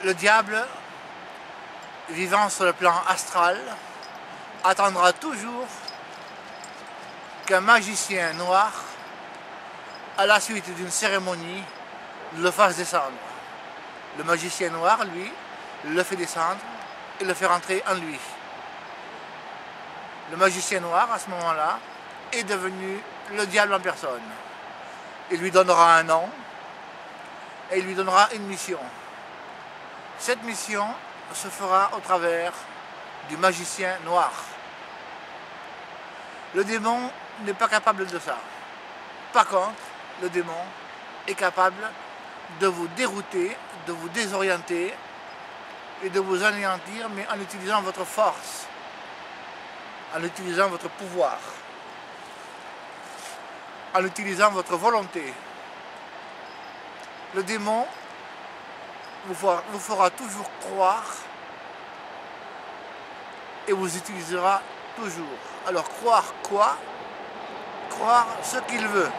Le diable, vivant sur le plan astral, attendra toujours qu'un magicien noir, à la suite d'une cérémonie, le fasse descendre. Le magicien noir, lui, le fait descendre et le fait rentrer en lui. Le magicien noir, à ce moment-là, est devenu le diable en personne. Il lui donnera un nom et il lui donnera une mission. Cette mission se fera au travers du magicien noir. Le démon n'est pas capable de ça. Par contre, le démon est capable de vous dérouter, de vous désorienter et de vous anéantir, mais en utilisant votre force, en utilisant votre pouvoir, en utilisant votre volonté. Le démon vous fera toujours croire et vous utilisera toujours. Alors croire quoi? Croire ce qu'il veut.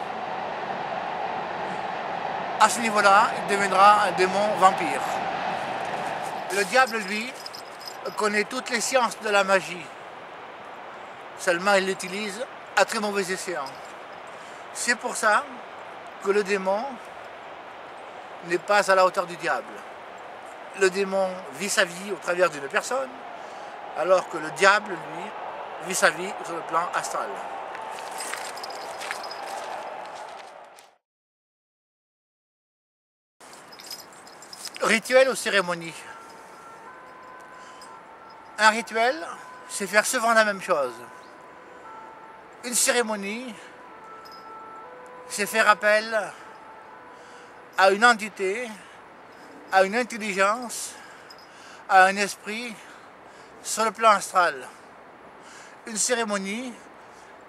À ce niveau-là, il deviendra un démon vampire. Le diable, lui, connaît toutes les sciences de la magie. Seulement, il l'utilise à très mauvais escient. C'est pour ça que le démon n'est pas à la hauteur du diable. Le démon vit sa vie au travers d'une personne, alors que le diable, lui, vit sa vie sur le plan astral. Rituel ou cérémonie? Un rituel, c'est faire souvent la même chose. Une cérémonie, c'est faire appel à une entité, à une intelligence, à un esprit sur le plan astral. Une cérémonie,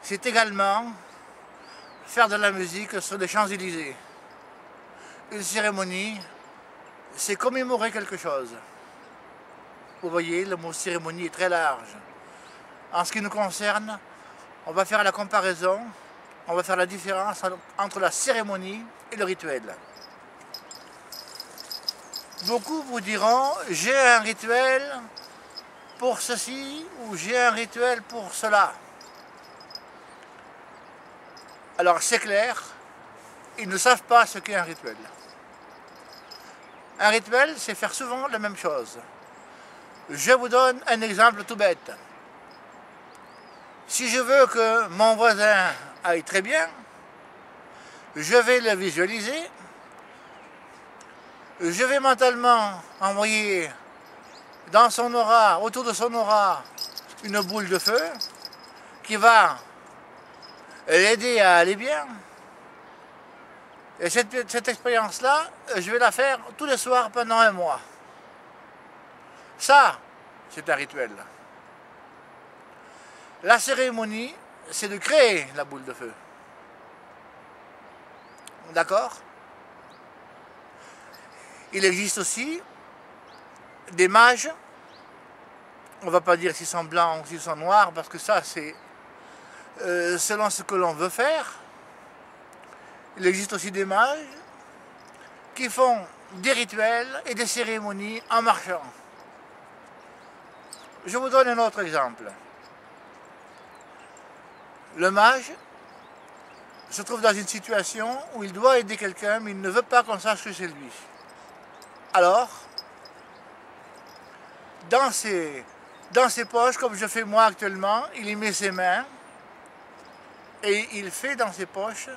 c'est également faire de la musique sur les Champs-Élysées. Une cérémonie, c'est commémorer quelque chose. Vous voyez, le mot cérémonie est très large. En ce qui nous concerne, on va faire la comparaison, on va faire la différence entre la cérémonie et le rituel. Beaucoup vous diront, j'ai un rituel pour ceci ou j'ai un rituel pour cela. Alors c'est clair, ils ne savent pas ce qu'est un rituel. Un rituel, c'est faire souvent la même chose. Je vous donne un exemple tout bête. Si je veux que mon voisin aille très bien, je vais le visualiser. Je vais mentalement envoyer dans son aura, autour de son aura, une boule de feu qui va l'aider à aller bien. Et cette expérience-là, je vais la faire tous les soirs pendant un mois. Ça, c'est un rituel. La cérémonie, c'est de créer la boule de feu. D'accord? Il existe aussi des mages, on ne va pas dire s'ils sont blancs ou s'ils sont noirs, parce que ça c'est selon ce que l'on veut faire. Il existe aussi des mages qui font des rituels et des cérémonies en marchant. Je vous donne un autre exemple. Le mage se trouve dans une situation où il doit aider quelqu'un, mais il ne veut pas qu'on sache que c'est lui. Alors, dans ses poches, comme je fais moi actuellement, il y met ses mains et il fait dans ses poches